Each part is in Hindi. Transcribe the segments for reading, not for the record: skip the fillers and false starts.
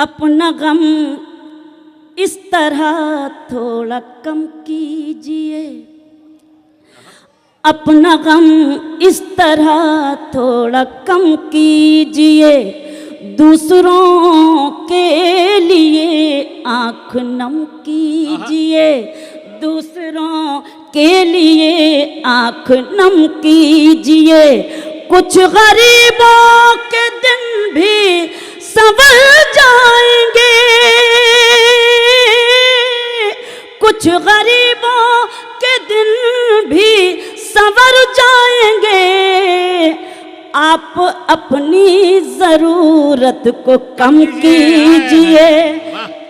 अपना गम इस तरह थोड़ा कम कीजिए, अपना गम इस तरह थोड़ा कम कीजिए, दूसरों के लिए आँख नम कीजिए, दूसरों के लिए आँख नम कीजिए। कुछ गरीबों के दिन भी संभल जाएंगे, कुछ गरीबों के दिन भी संवर जाएंगे। आप अपनी ज़रूरत को कम कीजिए,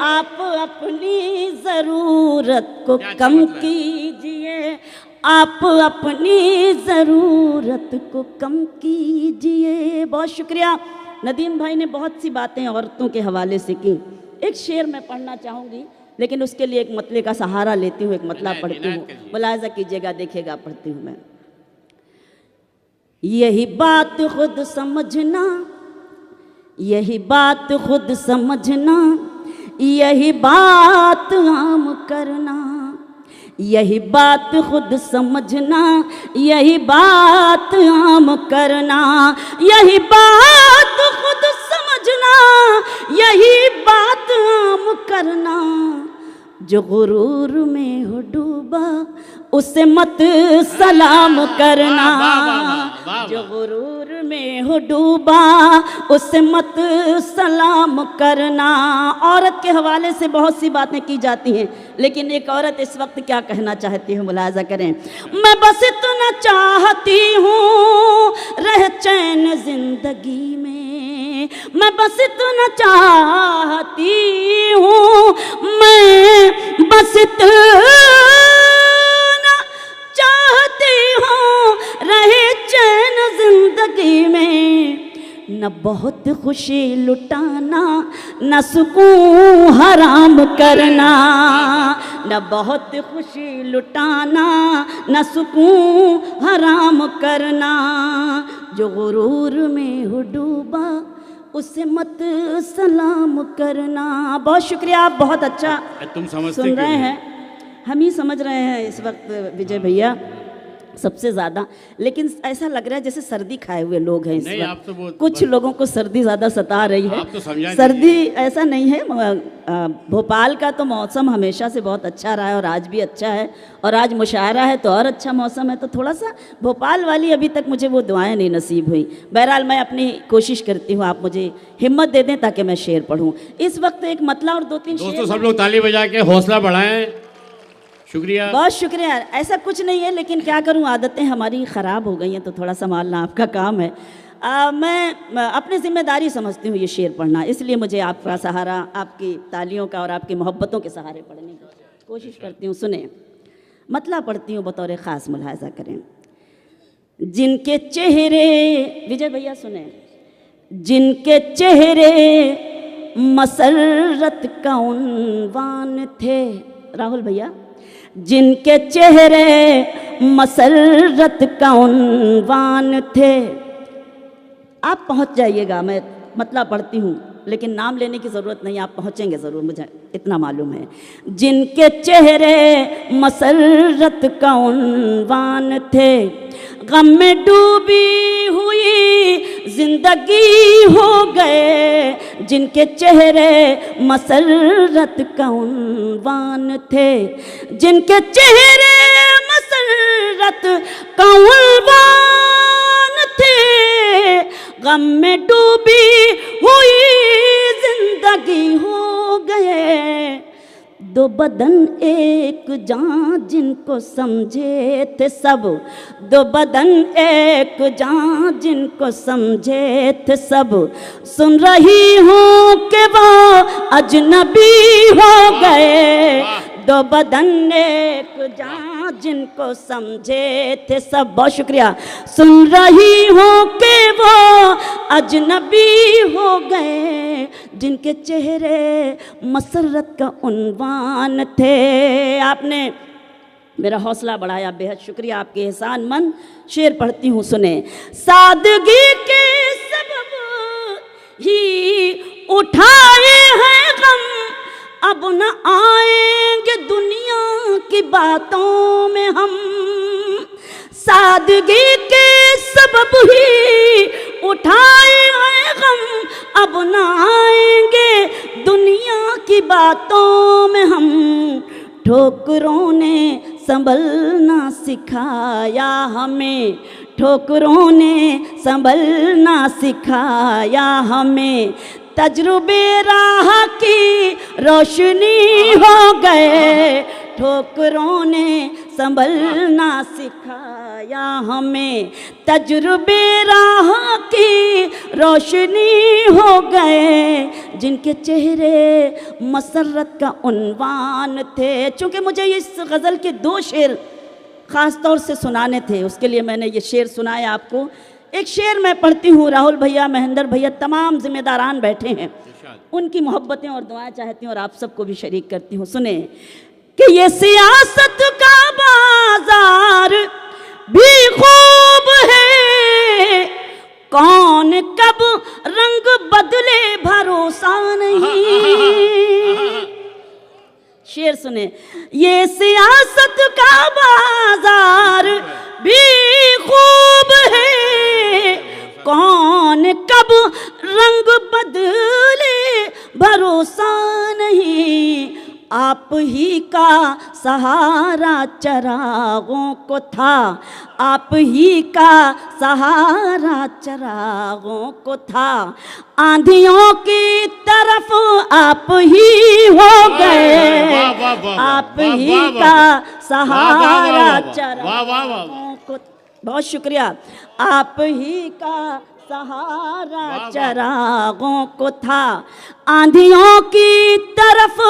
आप अपनी ज़रूरत को कम कीजिए, आप अपनी ज़रूरत को कम कीजिए। बहुत शुक्रिया। नदीम भाई ने बहुत सी बातें औरतों के हवाले से की। एक शेर मैं पढ़ना चाहूँगी, लेकिन उसके लिए एक मतले का सहारा लेती हूँ, एक मतला पढ़ती हूँ, मुलाहिज़ा कीजिएगा, देखिएगा, पढ़ती हूँ मैं। यही बात खुद समझना, यही बात खुद समझना, यही बात आम करना, यही बात खुद समझना, यही बात आम करना, यही बात खुद समझना, यही बात आम करना। जो गुरूर में हो डूबा उसे मत सलाम करना, जो गुरूर में हो डूबा उसे मत सलाम करना। औरत के हवाले से बहुत सी बातें की जाती हैं, लेकिन एक औरत इस वक्त क्या कहना चाहती है, मुलाहिज़ा करें। मैं बस इतना चाहती हूँ रह चैन जिंदगी में, मैं बस इतना चाहती हूँ, मैं बस इतना चाहती हूँ रहे चैन जिंदगी में। न बहुत खुशी लुटाना, न सुकून हराम करना, न बहुत खुशी लुटाना, न सुकून हराम करना। जो गुरूर में हो डूबा उसे मत सलाम करना। बहुत शुक्रिया, आप बहुत अच्छा तुम सुन रहे हैं, हम ही समझ रहे हैं इस वक्त विजय भैया सबसे ज़्यादा। लेकिन ऐसा लग रहा है जैसे सर्दी खाए हुए लोग हैं इस वक्त। आप तो कुछ लोगों को सर्दी ज़्यादा सता रही है। तो सर्दी ऐसा नहीं है, भोपाल का तो मौसम हमेशा से बहुत अच्छा रहा है और आज भी अच्छा है, और आज मुशायरा है तो और अच्छा मौसम है। तो थोड़ा सा भोपाल वाली अभी तक मुझे वो दुआएं नहीं नसीब हुई। बहरहाल मैं अपनी कोशिश करती हूँ, आप मुझे हिम्मत दे दें ताकि मैं शेर पढ़ूँ। इस वक्त एक मतला और दो तीन दोस्तों सब लोग ताली बजा के हौसला बढ़ाएं। शुक्रिया, बहुत शुक्रिया। ऐसा कुछ नहीं है, लेकिन क्या करूं, आदतें हमारी ख़राब हो गई हैं, तो थोड़ा संभालना आपका काम है। मैं अपनी जिम्मेदारी समझती हूँ ये शेर पढ़ना, इसलिए मुझे आपका सहारा, आपकी तालियों का और आपकी मोहब्बतों के सहारे पढ़ने की कोशिश करती हूँ। सुने, मतला पढ़ती हूँ, बतौर ख़ास मुलाहिज़ा करें। जिनके चेहरे, विजय भैया सुने, जिनके चेहरे मसरत का उन्वान थे, राहुल भैया, जिनके चेहरे मसरत का उन्वान थे। आप पहुंच जाइएगा, मैं मतलब पढ़ती हूँ, लेकिन नाम लेने की ज़रूरत नहीं, आप पहुँचेंगे ज़रूर, मुझे इतना मालूम है। जिनके चेहरे मसरत का उन्वान थे, गम में डूबी हुई जिंदगी हो गए। जिनके चेहरे मसरत का उन्वान थे, जिनके चेहरे मसरत का उन्वान थे, गम में डूबी हुई जिंदगी हो गए। दो बदन एक जान जिनको समझे थे सब, दो बदन एक जान जिनको समझे थे सब, सुन रही हूँ कि वो अजनबी हो गए। दो बदन एक जान जिनको समझे थे सब, बहुत शुक्रिया। सुन रही हूँ कि वो अजनबी हो गए, जिनके चेहरे मसरत का उन्वान थे। आपने मेरा हौसला बढ़ाया, बेहद शुक्रिया, आपके एहसान मंद। शेर पढ़ती हूँ, सुने। सादगी के सबब ही उठाए हैं अब न आएंगे दुनिया की बातों में हम, सादगी के सबब ही उठाए हैं गम। अब न आएंगे दुनिया की बातों में हम, ठोकरों ने संभलना सिखाया हमें, ठोकरों ने संभलना सिखाया हमें। तजुर्बे राह की रोशनी हो गए, ठोकरों ने संभलना सिखाया हमें। तजुर्बे राह की रोशनी हो गए, जिनके चेहरे मसरत का उन्वान थे। चूँकि मुझे इस गज़ल के 2 शेर ख़ास तौर से सुनाने थे, उसके लिए मैंने ये शेर सुनाया आपको। एक शेर मैं पढ़ती हूँ, राहुल भैया, महेंद्र भैया, तमाम जिम्मेदारान बैठे हैं, उनकी मोहब्बतें और दुआएं चाहती हूँ और आप सबको भी शरीक करती हूँ। सुने कि ये सियासत का बाजार भी खूब है, कौन कब रंग बदले भरोसा नहीं। शेर सुने, ये सियासत का बाजार भी खूब है, कौन कब रंग बदले भरोसा नहीं। आप ही का सहारा चरागों को था, आप ही का सहारा चरागों को था। आंधियों की तरफ आप ही हो गए, आप ही का सहारा चरागों को। बहुत शुक्रिया। आप ही का सहारा चरागों को था, आंधियों की तरफ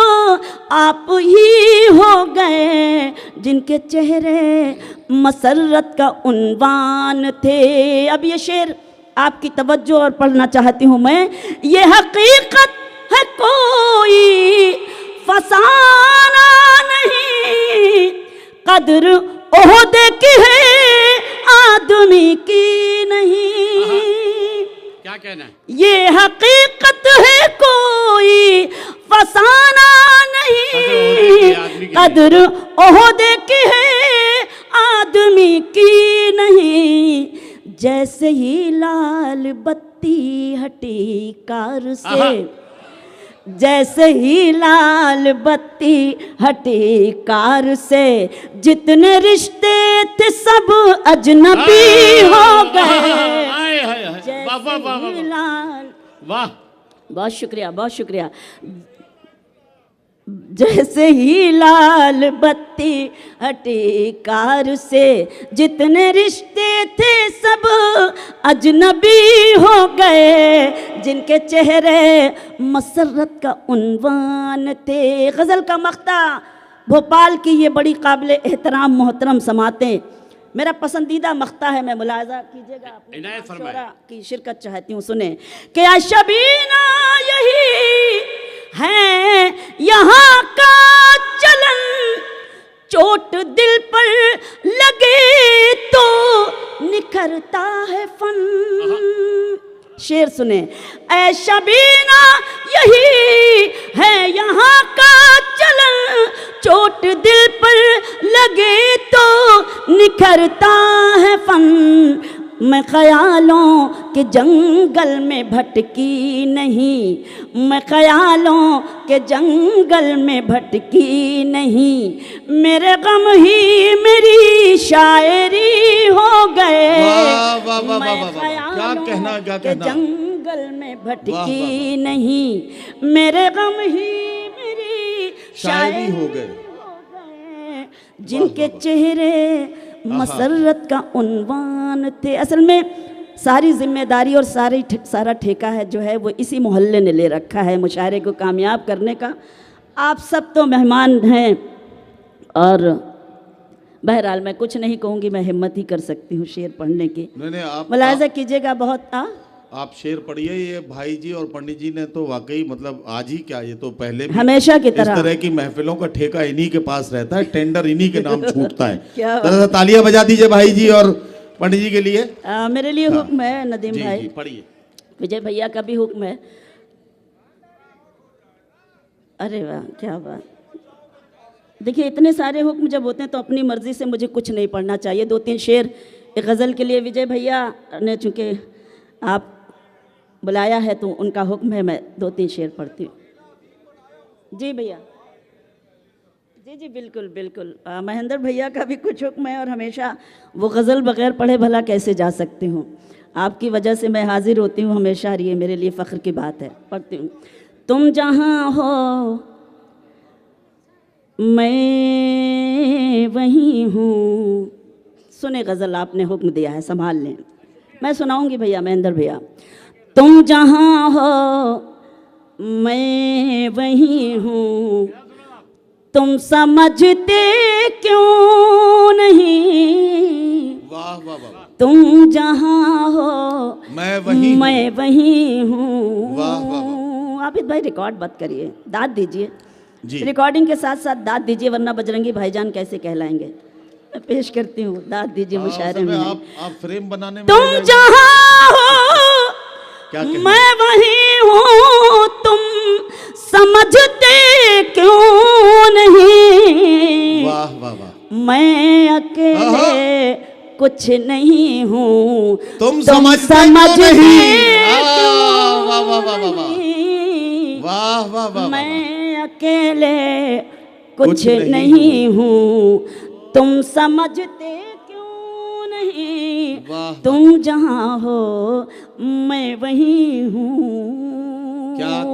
आप ही हो गए, जिनके चेहरे मसरत का उन्वान थे। अब ये शेर आपकी तवज्जो और पढ़ना चाहती हूँ मैं। ये हकीकत है कोई फसाना नहीं, कदर ओहदे की है आदमी की नहीं। क्या कहना है? ये हकीकत है कोई फसाना नहीं, कदर ओहदे की है आदमी की नहीं। जैसे ही लाल बत्ती हटी कार से, जैसे ही लाल बत्ती हटी कार से, जितने रिश्ते थे सब अजनबी हो गए। जैसे ही लाल, वाह, बहुत शुक्रिया, बहुत शुक्रिया। जैसे ही लाल बत्ती हटी कार से, जितने रिश्ते थे सब अजनबी हो गए, जिनके चेहरे मसरत का उन्वान थे। गज़ल का मख्ता भोपाल की ये बड़ी काबिल एहतराम मोहतरम समातें, मेरा पसंदीदा मख्ता है, मैं मुलाजा कीजिएगा, अपने शोरा की शिरकत चाहती हूँ। सुने कि शबीना यही है यहाँ का चलन, चोट दिल पर लगे तो निखरता है फन। शेर सुने, ऐ शबीना यही है यहाँ का चलन, चोट दिल पर लगे तो निखरता है फन। मैं ख्यालों के जंगल में भटकी नहीं, मैं ख्यालों के जंगल में भटकी नहीं, मेरे गम ही मेरी शायरी हो गए। मैं ख्यालों के जंगल में भटकी नहीं, मेरे गम ही मेरी शायरी हो गए, जिनके चेहरे मसरत का उन्वान थे। असल में सारी जिम्मेदारी और सारा ठेका है जो है वो इसी मोहल्ले ने ले रखा है मुशायरे को कामयाब करने का। आप सब तो मेहमान हैं और बहरहाल मैं कुछ नहीं कहूँगी, मैं हिम्मत ही कर सकती हूँ शेर पढ़ने की। मुलाहिज़ा कीजिएगा। बहुत आप शेर पढ़िए। ये भाई जी और पंडित जी ने तो वाकई मतलब आज ही क्या, ये तो पहले भी हमेशा की इस तरह की महफिलों का ठेका इन्हीं के पास रहता है, टेंडर इन्हीं के नाम छूटता है। तालियां बजा दीजिए भाई जी और पंडित जी के लिए। मेरे लिए हुक्म है नदीम जी, भाई, जी, पढ़िए। विजय भैया का भी हुक्म है। अरे वाह, क्या बात। देखिए इतने सारे हुक्म जब होते हैं तो अपनी मर्जी से मुझे कुछ नहीं पढ़ना चाहिए। 2-3 शेर एक गज़ल के लिए विजय भैया ने चूँकि आप बुलाया है तो उनका हुक्म है, मैं 2-3 शेर पढ़ती हूँ। जी भैया, जी जी बिल्कुल बिल्कुल। महेंद्र भैया का भी कुछ हुक्म है और हमेशा वो गज़ल बग़ैर पढ़े भला कैसे जा सकती हूँ। आपकी वजह से मैं हाजिर होती हूँ हमेशा, और ये मेरे लिए फ़ख्र की बात है। पढ़ती हूँ। तुम जहाँ हो मैं वहीं हूँ। सुने गज़ल, आपने हुक्म दिया है, संभाल लें। मैं सुनाऊंगी भैया, महेंद्र भैया। तुम जहाँ हो मैं वहीं हूँ, तुम समझते क्यों नहीं। वाह वाह वाह। तुम जहाँ हो मैं वहीं हूँ। वाह वाह वाह। आबिद भाई रिकॉर्ड मत करिए, दाद दीजिए जी। रिकॉर्डिंग के साथ साथ दाद दीजिए, वरना बजरंगी भाईजान कैसे कहलाएंगे। मैं पेश करती हूँ, दाद दीजिए मुशायरे में। आप फ्रेम बनाने में तुम जहाँ हो क्या मैं वहीं हूँ, तुम समझते क्यों नहीं। वाह वाह वाह। मैं अकेले कुछ नहीं हूँ, तुम समझते क्यों वाह वाह वाह वाह वाह वाह वाह। मैं अकेले कुछ नहीं हूँ, तुम समझते क्यों नहीं। तुम जहाँ हो मैं वहीं हूँ।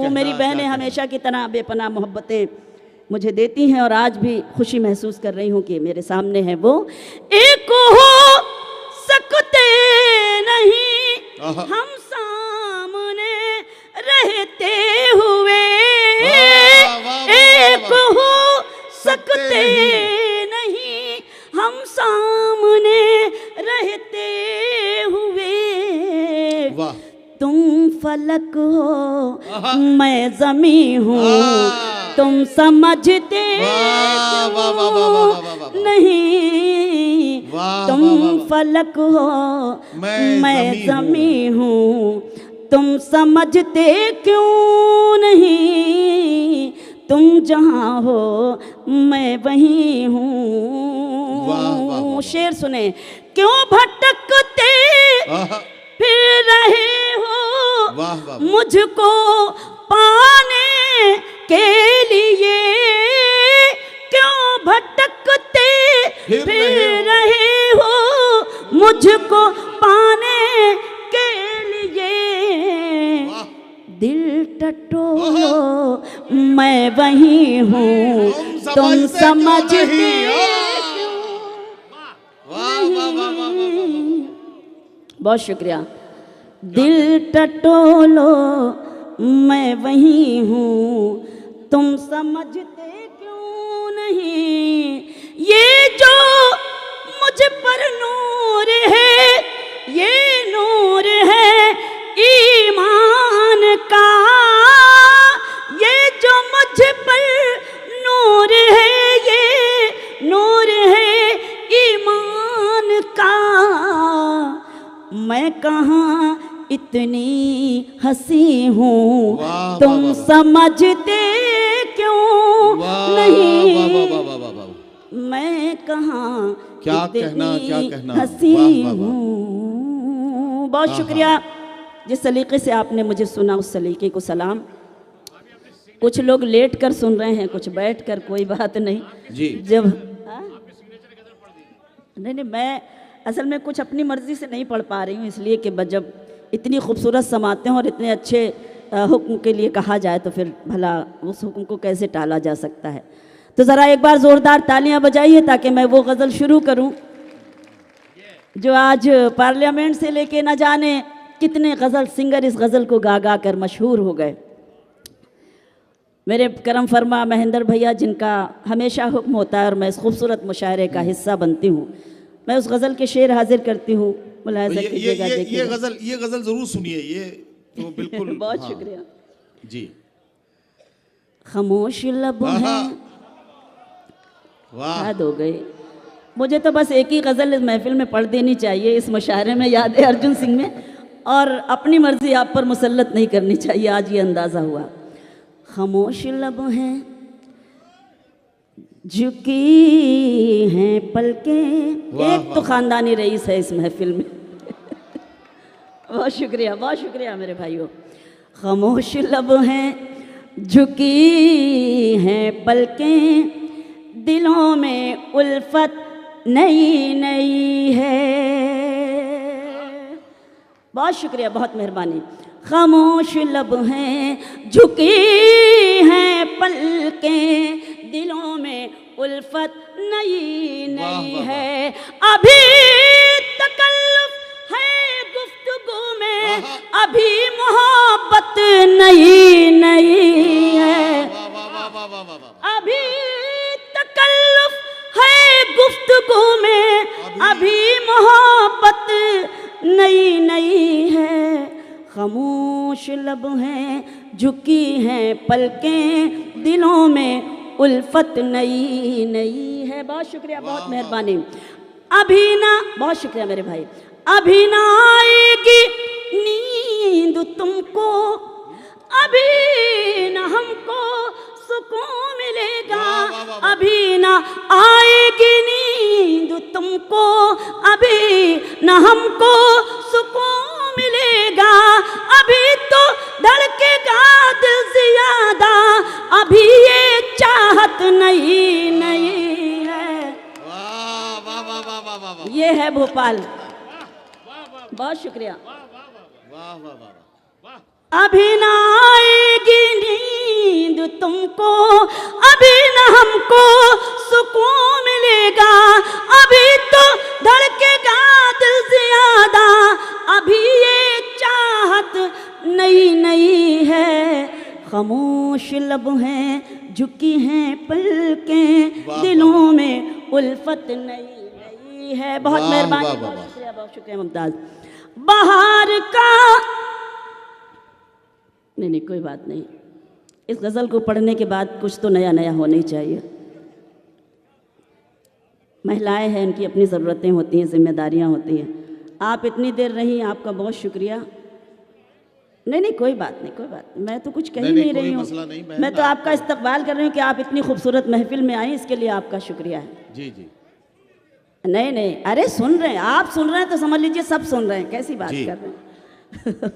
मेरी बहनें हमेशा की तरह बेपनाह मोहब्बतें मुझे देती हैं और आज भी खुशी महसूस कर रही हूँ कि मेरे सामने है वो। एक हो सकते नहीं हम सामने रहते हुए, एक हो सकते नहीं हम सामने रहते हुए। तुम फलक हो मैं ज़मीं हूँ, तुम समझते नहीं। तुम फलक हो मैं ज़मीं हूँ, तुम समझते क्यों नहीं। तुम जहाँ हो मैं वहीं हूँ। शेर सुने। क्यों भटकते फिर रहे हो मुझको पाने के लिए। क्यों भटकते फिर रहे हो मुझको पाने के लिए। दिल टटोलो मैं वहीं हूँ, तुम समझते बहुत शुक्रिया। दिल टटोलो मैं वहीं हूँ, तुम समझते क्यों नहीं। ये जो मुझ पर नूर है, ये नूर है ईमान का। ये जो मुझ पर नूर है, ये नूर है ईमान का। मैं कहाँ इतनी हंसी हूँ, तुम समझते क्यों नहीं। मैं कहाँ इतनी हंसी हूँ। बहुत शुक्रिया। जिस सलीके से आपने मुझे सुना उस सलीके को सलाम। कुछ लोग लेट कर सुन रहे हैं, कुछ बैठ कर, कोई बात नहीं जी। जब नहीं, मैं असल में कुछ अपनी मर्ज़ी से नहीं पढ़ पा रही हूँ, इसलिए कि जब इतनी खूबसूरत समाते हैं और इतने अच्छे हुक्म के लिए कहा जाए तो फिर भला उस हुक्म को कैसे टाला जा सकता है। तो ज़रा एक बार ज़ोरदार तालियां बजाइए ताकि मैं वो गज़ल शुरू करूं जो आज पार्लियामेंट से लेके न जाने कितने गज़ल सिंगर इस गज़ल को गा गा कर मशहूर हो गए। मेरे करम फरमा महेंद्र भैया, जिनका हमेशा हुक्म होता है और मैं इस खूबसूरत मुशायरे का हिस्सा बनती हूँ, मैं उस गज़ल के शेर हाजिर करती हूँ। मुलाहिज़ा कीजिएगा, देखिएगा। ये गज़ल ज़रूर सुनिए, ये तो बिल्कुल। बहुत शुक्रिया जी। खामोश लब है। वाह, याद हो गई मुझे तो बस एक ही गज़ल इस महफिल में पढ़ देनी चाहिए, इस मुशायरे में याद है अर्जुन सिंह में, और अपनी मर्जी आप पर मुसल्लत नहीं करनी चाहिए। आज ये अंदाज़ा हुआ। खामोश लब हैं झुकी हैं पलकें। वाह, एक तो खानदानी रईस है इस महफिल में। बहुत शुक्रिया मेरे भाइयों। खामोश लब हैं झुकी हैं पलकें, दिलों में उल्फत नई नई है। बहुत शुक्रिया, बहुत मेहरबानी। खामोश लब हैं झुकी हैं पलकें, दिलों में उल्फत नई नई है। अभी तकल्लुफ है गुफ्तगू में, अभी मोहब्बत नई नई है। अभी तकल्लुफ है गुफ्तगू में, अभी मोहब्बत नई नई है। खामोश लब हैं झुकी हैं पलकें, दिलों में उल्फत नई नई है। बहुत शुक्रिया, बहुत मेहरबानी। अभी ना, बहुत शुक्रिया मेरे भाई। अभी ना आएगी नींद तुमको, अभी ना हमको सुकून मिलेगा। अभी ना आएगी नींद तुमको, अभी ना हमको सुकून मिलेगा। अभी तो धड़केगा दिल ज्यादा, अभी ये चाहत नहीं नहीं है। ये है भोपाल। बहुत शुक्रिया। अभी ना आएगी नींद तुमको, अभी ना हमको सुकून मिलेगा। अभी तो धड़केगा दिल ज्यादा, अभी ये चाहत नई नई है। खामोश लब हैं झुकी हैं पलकें, दिलों में उल्फत नई नई है। बहुत मेहरबानी, बहुत शुक्रिया मुमताज। बाहर का नहीं, कोई बात नहीं। इस गज़ल को पढ़ने के बाद कुछ तो नया नया होना ही चाहिए। महिलाएं हैं, इनकी अपनी ज़रूरतें होती हैं, जिम्मेदारियां होती हैं। आप इतनी देर रही, आपका बहुत शुक्रिया। नहीं, कोई बात नहीं, कोई बात नहीं। मैं तो कुछ कह ही नहीं रही हूँ, मैं तो आपका इस्तकबाल कर रही हूँ कि आप इतनी खूबसूरत महफिल में आई, इसके लिए आपका शुक्रिया है। जी जी। नहीं, अरे सुन रहे हैं, आप सुन रहे हैं तो समझ लीजिए सब सुन रहे हैं। कैसी बात कर रहे हैं।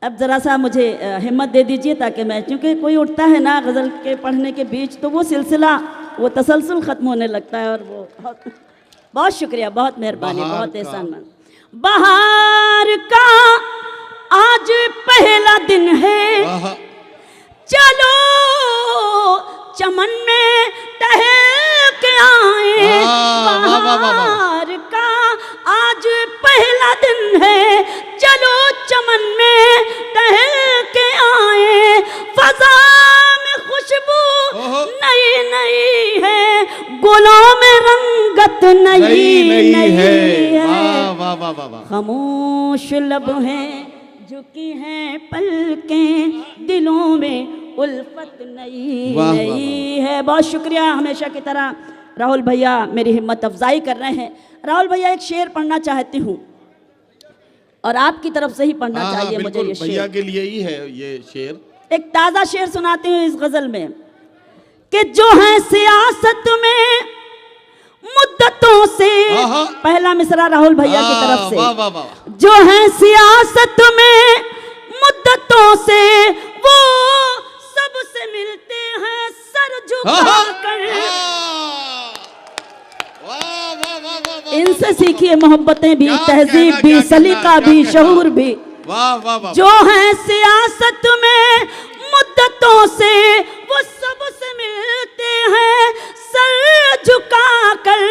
अब ज़रा सा मुझे हिम्मत दे दीजिए, ताकि मैं, क्योंकि कोई उठता है ना गज़ल के पढ़ने के बीच, तो वो सिलसिला, वो तसलसल ख़त्म होने लगता है। और वो बहुत शुक्रिया, बहुत मेहरबानी, बहुत एहसानमंद। बहार का आज पहला दिन है, चलो चमन में टहल के आए। बहार का आज पहला दिन है, चलो चमन में टहल के आए। फजा में खुशबू नई नई है, गुलों में रंगत नई नई है। खामोश लब हैं झुकी हैं पलकें, दिलों में उल्फत नई नई है। बहुत शुक्रिया। हमेशा की तरह राहुल भैया मेरी हिम्मत अफजाई कर रहे हैं। राहुल भैया, एक शेर पढ़ना चाहती हूँ और आपकी तरफ से ही पढ़ना चाहिए मुझे। ये भैया शेर के लिए ही है ये शेर। एक ताज़ा शेर सुनाती हूँ इस गज़ल में, कि जो है सियासत में मुद्दतों से, पहला मिसरा राहुल भैया की तरफ से, जो है सियासत में मुद्दतों से, वो सबसे मिलते हैं सर झुकाकर। इनसे सीखिए मोहब्बतें भी, तहजीब भी, सलीका भी, शऊर भी। जो है सियासत में मुद्दतों से, वो सबसे मिलते हैं सर झुकाकर।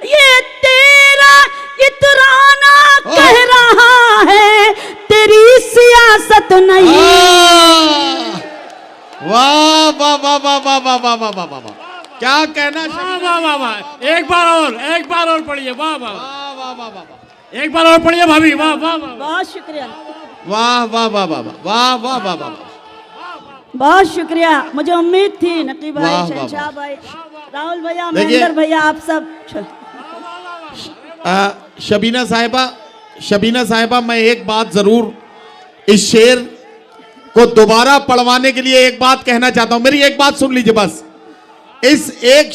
ये तेरा इतराना कह रहा है, तेरी सियासत नहीं। वाह वाह वाह वाह वाह वाह वाह वाह वाह वाह, क्या कहना। वाह वाह वाह, एक बार और पढ़िए। वाह वाह वाह वाह वाह, एक बार और पढ़िए भाभी। वाह वाह वाह, बहुत शुक्रिया। वाह वाह वाह वाह वाह वाह वाह वाह, बहुत शुक्रिया। मुझे उम्मीद थी नकीब भाई, शहंशाह भाई, राहुल भैया, महेंद्र भैया, आप सब। शबीना साहिबा, मैं एक बात जरूर इस शेर को दोबारा पढ़वाने के लिए एक बात कहना चाहता हूं। मेरी एक बात सुन लीजिए बस। इस एक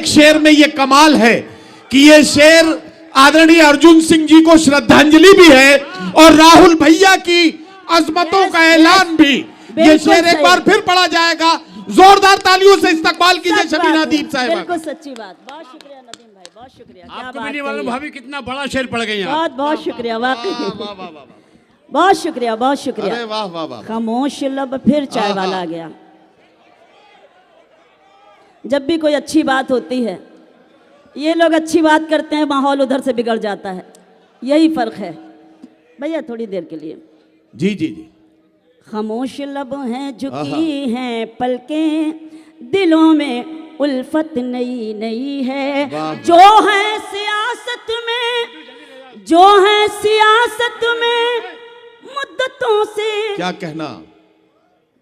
शेर में ये कमाल है कि ये शेर आदरणीय अर्जुन सिंह जी को श्रद्धांजलि भी है और राहुल भैया की अजमतों का ऐलान भी। ये शेर एक बार फिर पढ़ा जाएगा। जोरदार तालियों से इस्तकबाल कीजिए शबीना अदीब साहिबा। बिल्कुल सच्ची बात। बहुत शुक्रिया नदीम भाई, बहुत शुक्रिया। क्या आपको बात भी नहीं मालूम कही है। भाभी कितना बड़ा शेर पड़ गई आप। बहुत बहुत शुक्रिया, वाकई वाह वाह वाह वाह। बहुत शुक्रिया, बहुत शुक्रिया। अरे वाह वाह वाह। खामोश लब फिर चाय वाला आ गया। जब भी कोई अच्छी बात होती है, ये लोग अच्छी बात करते हैं, माहौल उधर से बिगड़ जाता है। यही फर्क है भैया। थोड़ी देर के लिए जी जी जी। खामोश लब हैं, झुकी हैं पलकें, दिलों में उल्फत नई नई है। जो है सियासत में, जो है सियासत में मुद्दतों से। क्या कहना?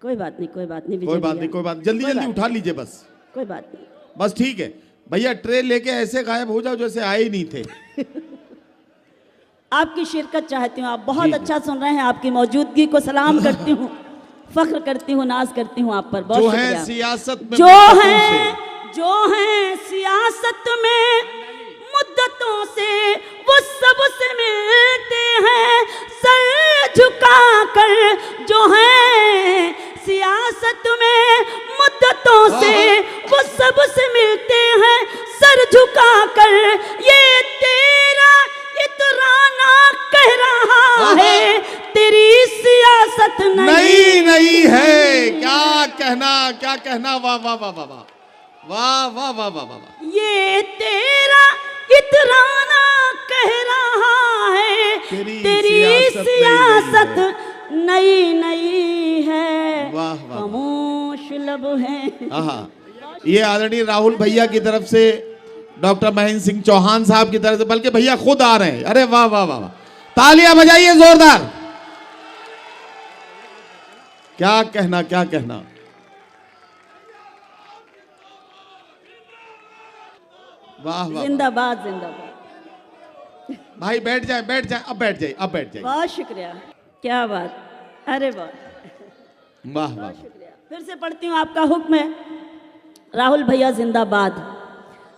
कोई बात नहीं, कोई बात नहीं, कोई बात नहीं, कोई बात। जल्दी जल्दी उठा लीजिए बस। कोई बात नहीं, बस ठीक है भैया। ट्रे लेके ऐसे गायब हो जाओ जैसे आए ही नहीं थे। आपकी शिरकत चाहती हूँ। आप बहुत अच्छा सुन रहे हैं। आपकी मौजूदगी को सलाम करती हूँ, फख्र करती हूँ, नाज करती हूँ आप पर। बहुत जो शुक्रिया। है सियासत में, जो है सियासत में मुद्दतों से, वो सबसे मिलते हैं सर झुकाकर। जो है सियासत में मुद्दतों से, वो सबसे मिलते हैं सर झुकाकर। ये तेरा इतराना कह रहा है, तेरी सियासत नहीं है। क्या कहना, क्या कहना। वाह वाह वाह वाह वाह वाह वाह वाह वाह वाह। ये तेरा इतराना कह रहा है, तेरी सियासत नई नई है। वाह वाह। खामोश लब है। आहा। ये आदरणीय राहुल भैया की तरफ से, डॉक्टर महेंद्र सिंह चौहान साहब की तरफ से, बल्कि भैया खुद आ रहे हैं। अरे वाह वाह वाह वाह। तालियां बजाइए जोरदार। क्या कहना, क्या कहना। वाह वाह। जिंदाबाद, जिंदाबाद। भाई बैठ जाए, बैठ जाए। अब बैठ जाइए, अब बैठ जाइए। बहुत शुक्रिया। क्या बात। अरे वाह, वाह वाह। शुक्रिया। फिर से पढ़ती हूँ, आपका हुक्म है। राहुल भैया जिंदाबाद।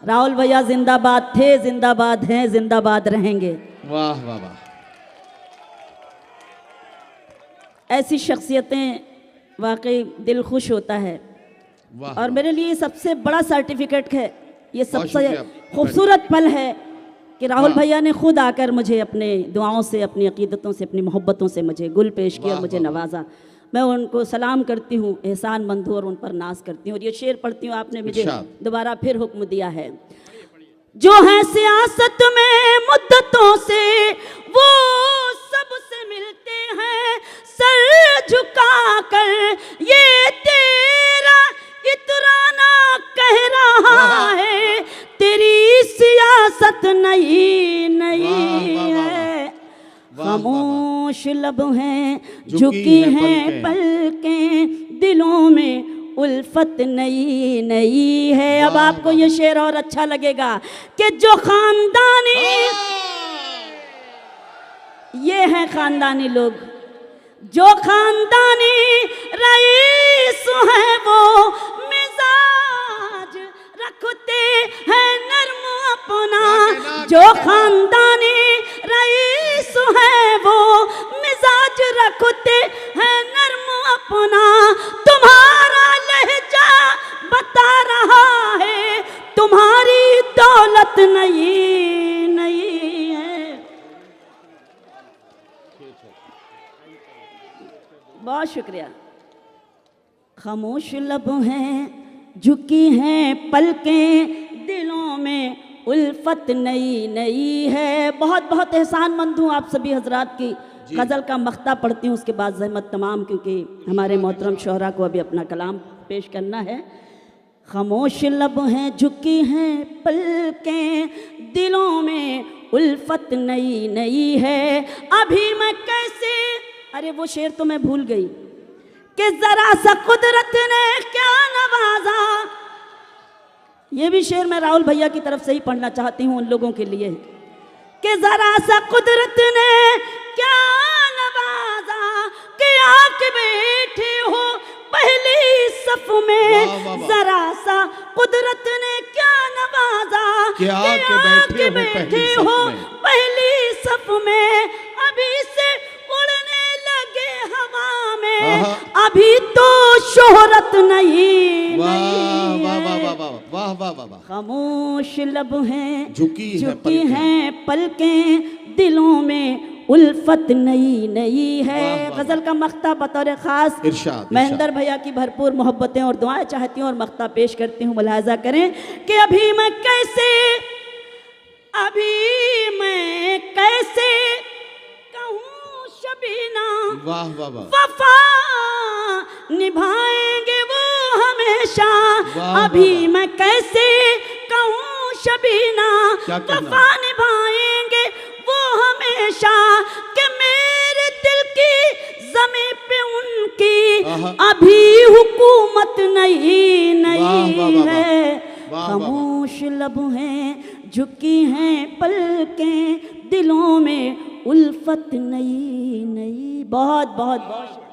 राहुल भैया जिंदाबाद थे, जिंदाबाद हैं, जिंदाबाद रहेंगे। वाह वाह वाह। ऐसी शख्सियतें वाकई दिल खुश होता है। वाह। और मेरे लिए सबसे बड़ा सर्टिफिकेट है, ये सबसे शुक्रिया। खूबसूरत पल है कि राहुल भैया ने खुद आकर मुझे अपने दुआओं से, अपनी अकीदतों से, अपनी मोहब्बतों से मुझे गुल पेश किया और मुझे नवाजा। मैं उनको सलाम करती हूँ, एहसानमंद हूँ और उन पर नाज करती हूँ। और ये शेर पढ़ती हूँ, आपने मुझे दोबारा फिर हुक्म दिया है। जो है सियासत में मुद्दतों से, वो सबसे मिलते हैं सर झुकाकर। ये तेरा इतराना कह रहा है, तेरी सियासत नई नई है। खामोश लब हैं, झुकी हैं पलकें, दिलों में उल्फत नई नई है। अब आपको ये शेर और अच्छा लगेगा कि जो खानदानी, ये हैं खानदानी लोग, जो खानदानी रईस है वो मिजाज रखते हैं नर्म अपना। जो खानदानी रईस है वो मिजाज रखते हैं नर्म अपना। तुम्हारा लहजा बता रहा है, तुम्हारी दौलत नई नई है। बहुत शुक्रिया। खामोश लब हैं, झुकी हैं पलकें, दिलों में उल्फत नई नई है। बहुत बहुत एहसानमंद हूँ आप सभी हजरात की। गज़ल का मख्ता पढ़ती हूँ, उसके बाद ज़हमत तमाम, क्योंकि हमारे मोहतरम शोहरा को अभी अपना कलाम पेश करना है। खामोश लब हैं, झुकी हैं पलकें, दिलों में उल्फत नई नई है। अभी मैं कैसे, अरे वो शेर तो मैं भूल गई कि जरा सा कुदरत ने क्या नवाजा। ये भी शेर मैं राहुल भैया की तरफ से ही पढ़ना चाहती हूँ उन लोगों के लिए कि जरा सा कुदरत ने क्या नवाजा। के बैठे हो पहली सफ में, वाह, वाह, वाह। जरा सा कुदरत ने क्या नवाजा कि आके बैठे हो पहली सफ में, अभी से उड़ने लगे हवा में, आहा। अभी तो शोहरत नहीं वाह नहीं वाह है। वाह वाह वाह वाह वाह वाह वाह। खामोश लब हैं झुकी है झुकी पलकें। हैं पलकें, दिलों में उल्फत नई नई है। वाह, वाह, गजल का मख्ता बतौर खास इरशाद, महेंद्र भैया की भरपूर मोहब्बतें और दुआएं चाहती हूँ और मख्ता पेश करती हूँ। मुलाहाजा करें कि अभी मैं कैसे कहूँ शबीना, वाह वाह वाह। वफा निभाएंगे वो हमेशा। वाह, अभी वाह। मैं कैसे कहूँ शबीना, क्या कहना? वफा निभाएंगे वो हमेशा, कि मेरे दिल की ज़मीं पे उनकी आहा। अभी हुकूमत नहीं वाह, वाह, वाह, वाह। है। वाह, वाह, खामोश लब हैं झुकी हैं पलकें, दिलों में उल्फत नई नई। बहुत बहुत बहुत